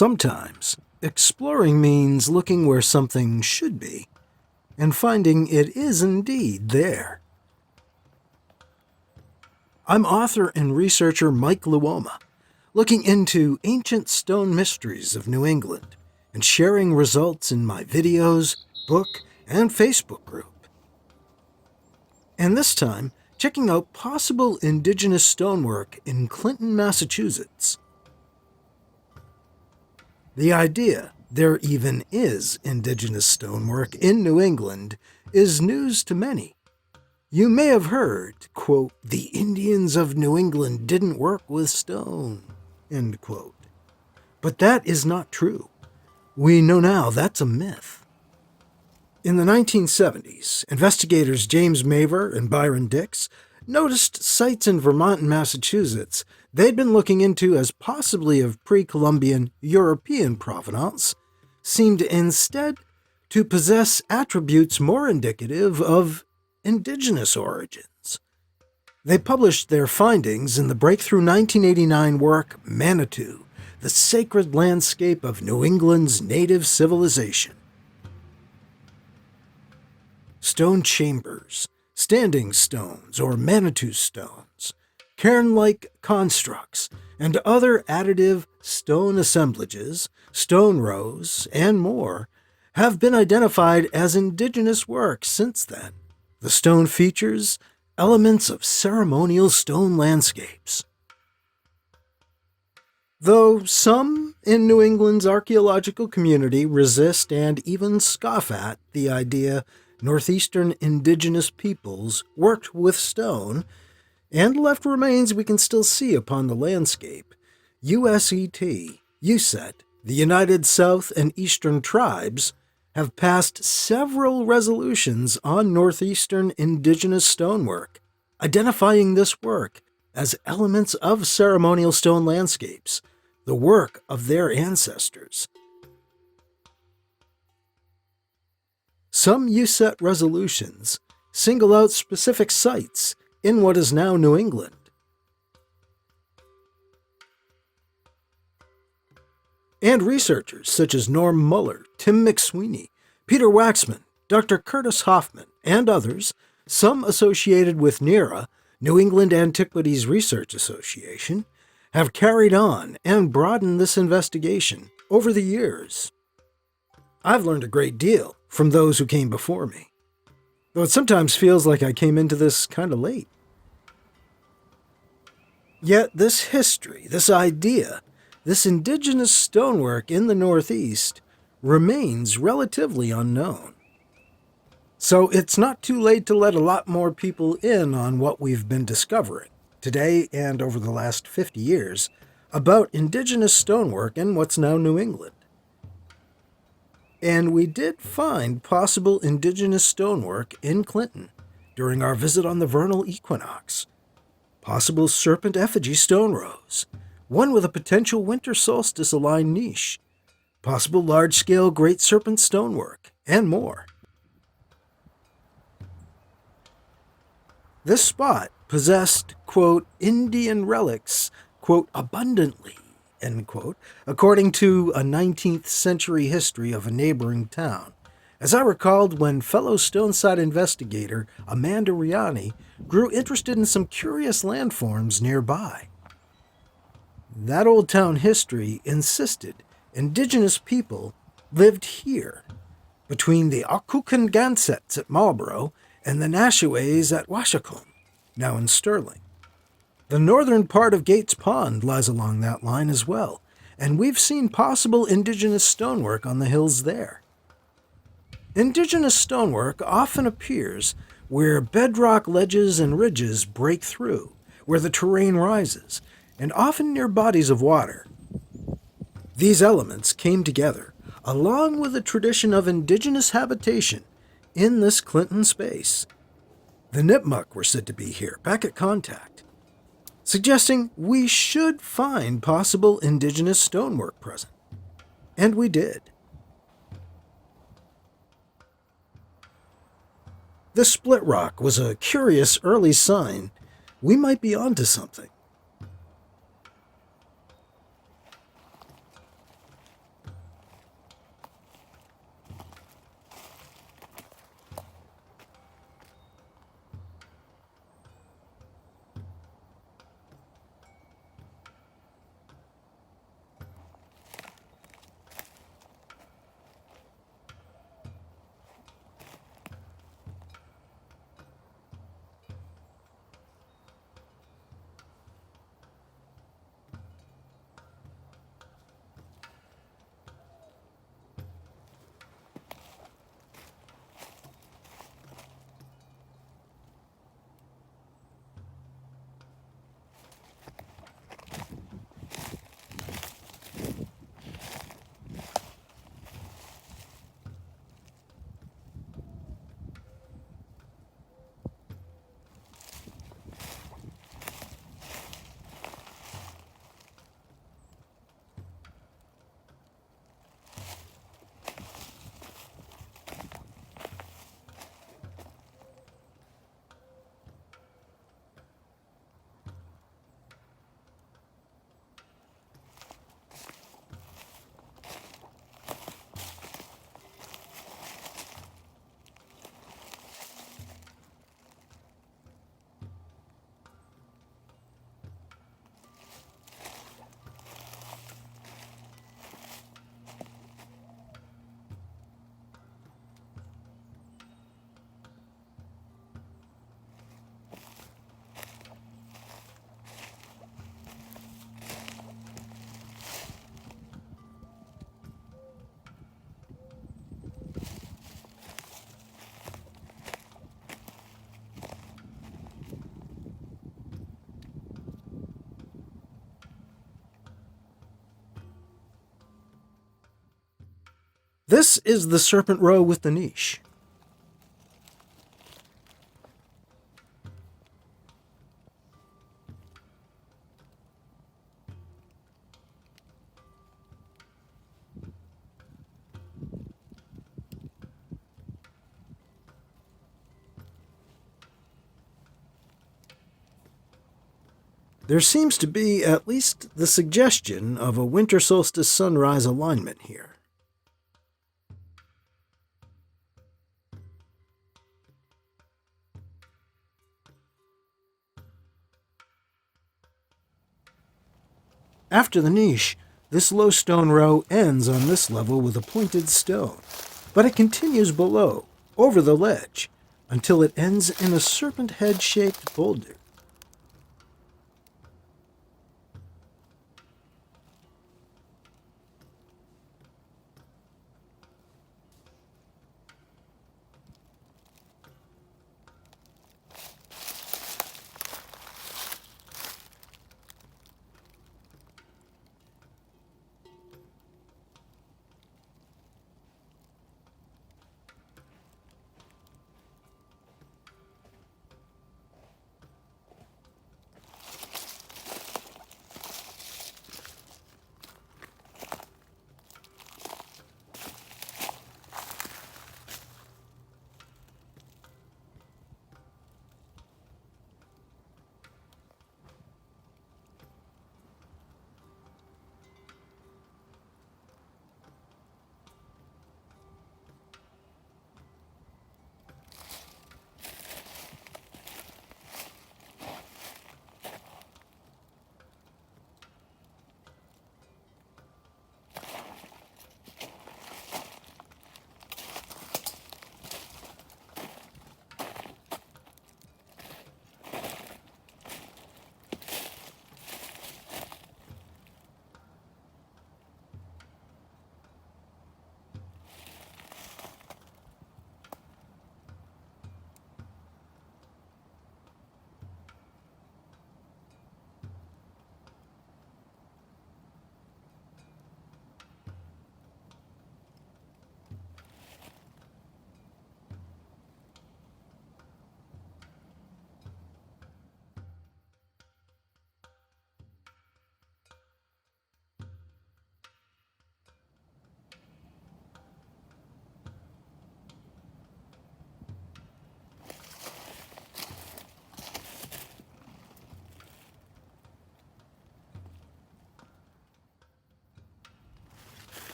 Sometimes, exploring means looking where something should be, and finding it is indeed there. I'm author and researcher Mike Luoma, looking into ancient stone mysteries of New England and sharing results in my videos, book, and Facebook group. And this time, checking out possible indigenous stonework in Clinton, Massachusetts. The idea there even is indigenous stonework in New England is news to many. You may have heard, quote, "the Indians of New England didn't work with stone," end quote. But that is not true. We know now that's a myth. In the 1970s, investigators James Mavor and Byron Dix noticed sites in Vermont and Massachusetts they'd been looking into as possibly of pre-Columbian European provenance seemed instead to possess attributes more indicative of indigenous origins. They published their findings in the breakthrough 1989 work Manitou, the Sacred Landscape of New England's Native Civilization. Stone chambers, standing stones or Manitou stones, cairn-like constructs, and other additive stone assemblages, stone rows, and more have been identified as indigenous work since then. The stone features elements of ceremonial stone landscapes. Though some in New England's archaeological community resist and even scoff at the idea northeastern indigenous peoples worked with stone, and left remains we can still see upon the landscape, USET, the United South and Eastern Tribes, have passed several resolutions on northeastern indigenous stonework, identifying this work as elements of ceremonial stone landscapes, the work of their ancestors. Some USET resolutions single out specific sites in what is now New England. And researchers such as Norm Muller, Tim MacSweeney, Peter Waksman, Dr. Curtis Hoffman, and others, some associated with NERA, New England Antiquities Research Association, have carried on and broadened this investigation over the years. I've learned a great deal from those who came before me, though it sometimes feels like I came into this kind of late. Yet this history, this idea, this indigenous stonework in the Northeast remains relatively unknown. So it's not too late to let a lot more people in on what we've been discovering today and over the last 50 years about indigenous stonework in what's now New England. And we did find possible indigenous stonework in Clinton during our visit on the vernal equinox. Possible serpent effigy stone rows, one with a potential winter solstice-aligned niche, possible large-scale great serpent stonework, and more. This spot possessed, quote, Indian relics, quote, abundantly, end quote, according to a 19th century history of a neighboring town, as I recalled when fellow stone site investigator Amanda Riani grew interested in some curious landforms nearby. That old town history insisted indigenous people lived here, between the Okukungensets at Marlborough and the Nashaways at Washakom, now in Sterling. The northern part of Gates Pond lies along that line as well, and we've seen possible indigenous stonework on the hills there. Indigenous stonework often appears where bedrock ledges and ridges break through, where the terrain rises, and often near bodies of water. These elements came together, along with a tradition of indigenous habitation in this Clinton space. The Nipmuc were said to be here, back at contact, suggesting we should find possible indigenous stonework present. And we did. The split rock was a curious early sign we might be onto something. This is the serpent row with the niche. There seems to be at least the suggestion of a winter solstice sunrise alignment here. After the niche, this low stone row ends on this level with a pointed stone, but it continues below, over the ledge, until it ends in a serpent head-shaped boulder.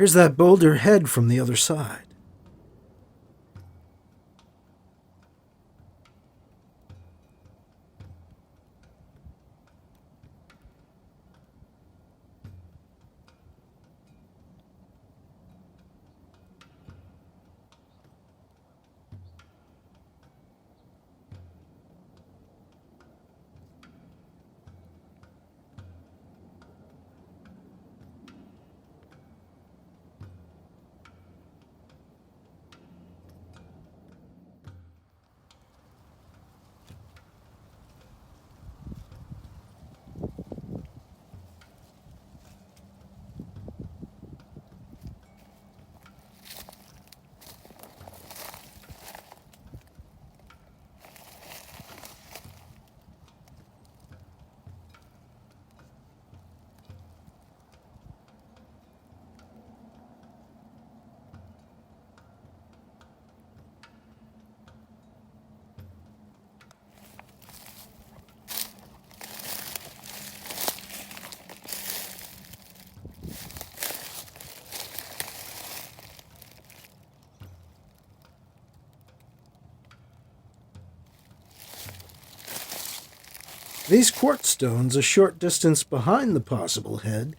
Here's that boulder head from the other side. These quartz stones, a short distance behind the possible head,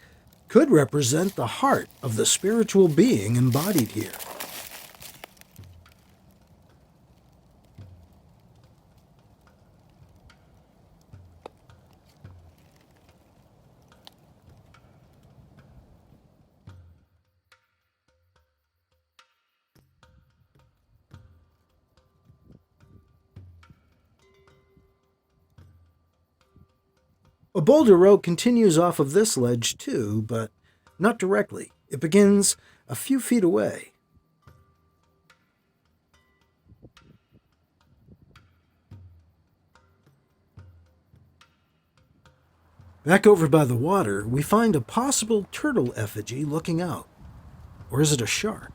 could represent the heart of the spiritual being embodied here. A boulder road continues off of this ledge too, but not directly. It begins a few feet away. Back over by the water, we find a possible turtle effigy looking out. Or is it a shark?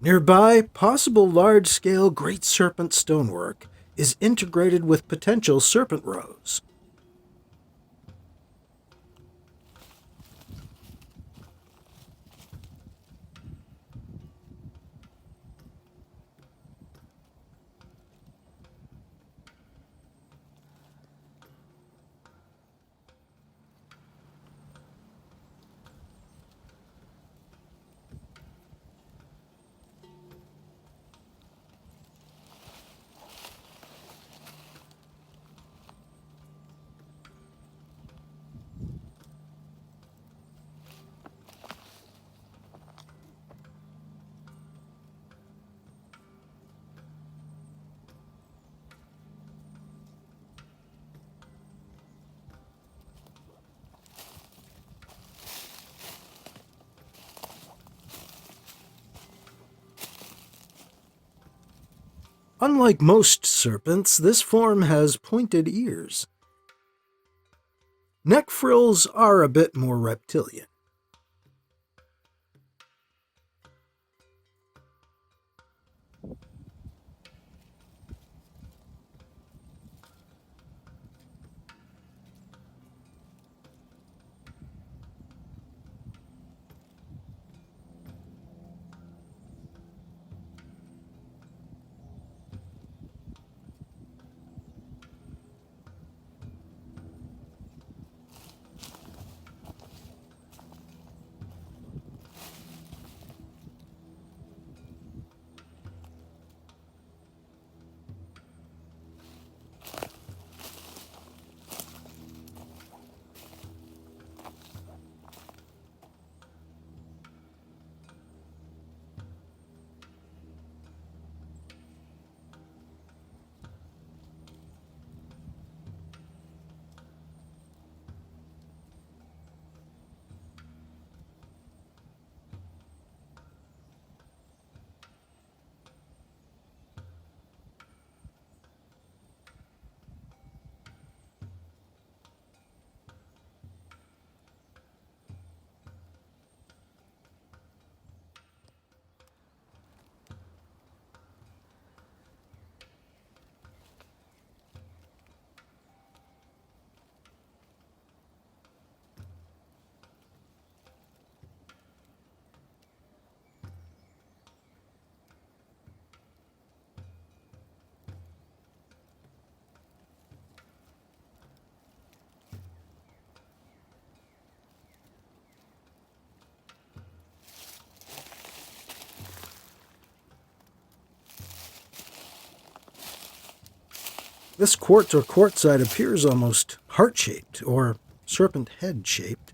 Nearby, possible large-scale Great Serpent Stonework is integrated with potential serpent rows. Unlike most serpents, this form has pointed ears. Neck frills are a bit more reptilian. This quartz or quartzite appears almost heart-shaped or serpent head-shaped.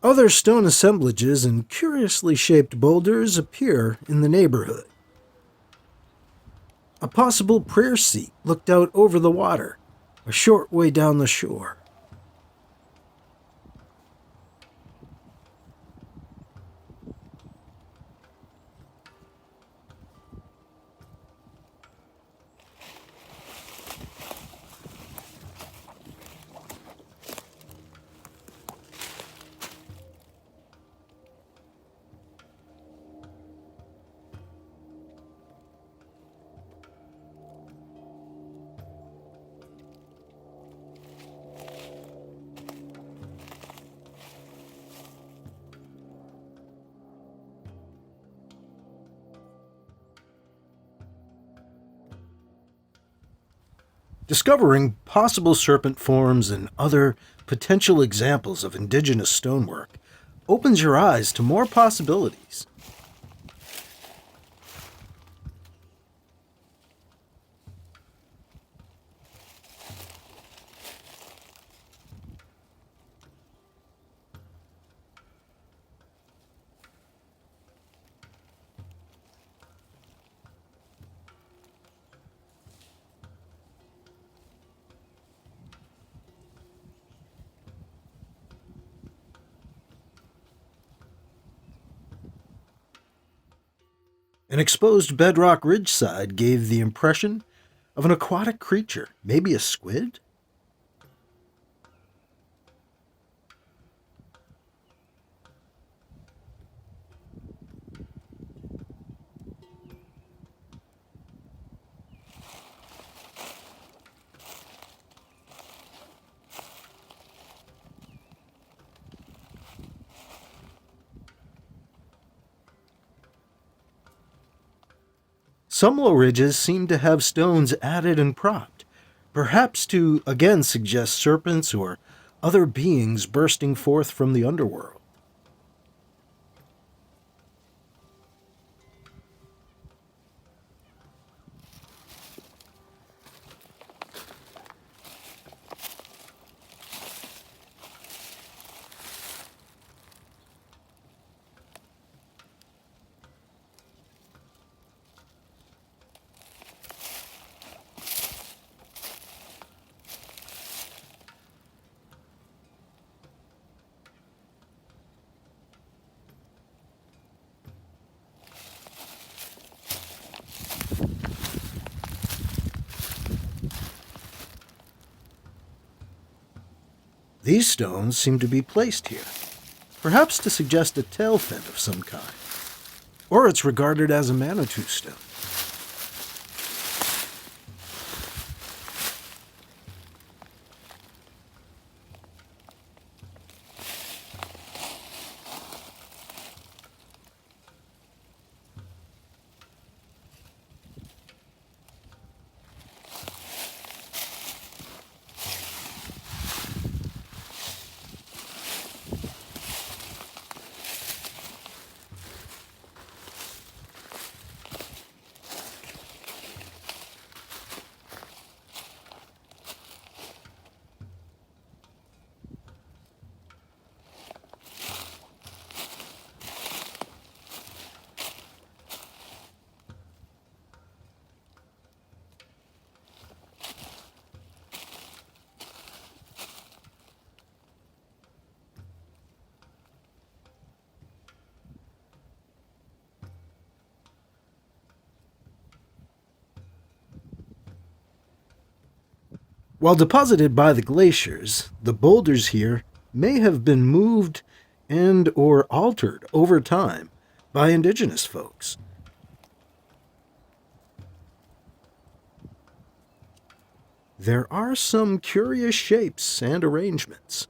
Other stone assemblages and curiously shaped boulders appear in the neighborhood. A possible prayer seat looked out over the water, a short way down the shore. Discovering possible serpent forms and other potential examples of indigenous stonework opens your eyes to more possibilities. An exposed bedrock ridgeside gave the impression of an aquatic creature, maybe a squid? Some low ridges seem to have stones added and propped, perhaps to again suggest serpents or other beings bursting forth from the underworld. These stones seem to be placed here, perhaps to suggest a tail fin of some kind, or it's regarded as a Manitou stone. While deposited by the glaciers, the boulders here may have been moved and or altered over time by indigenous folks. There are some curious shapes and arrangements.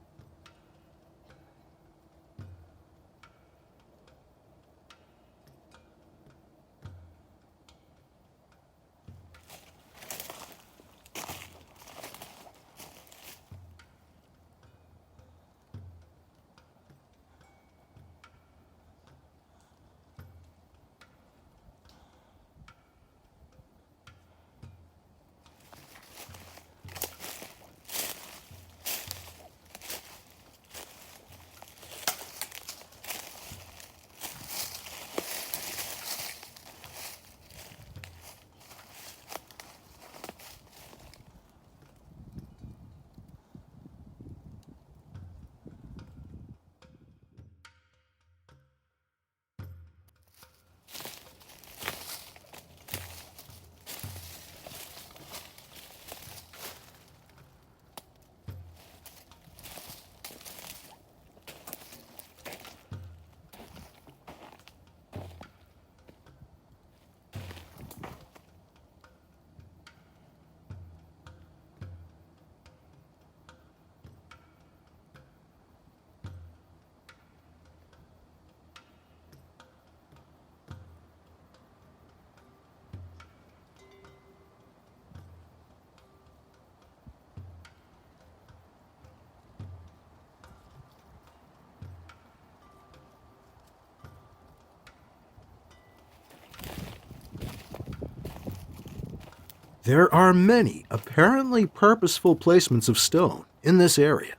There are many apparently purposeful placements of stone in this area,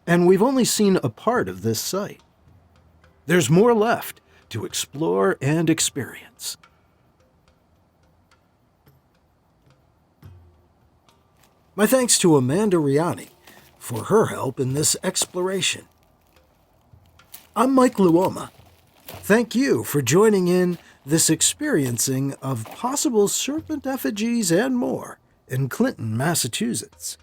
and we've only seen a part of this site. There's more left to explore and experience. My thanks to Amanda Riani for her help in this exploration. I'm Mike Luoma. Thank you for joining in this experiencing of possible serpent effigies and more in Clinton, Massachusetts.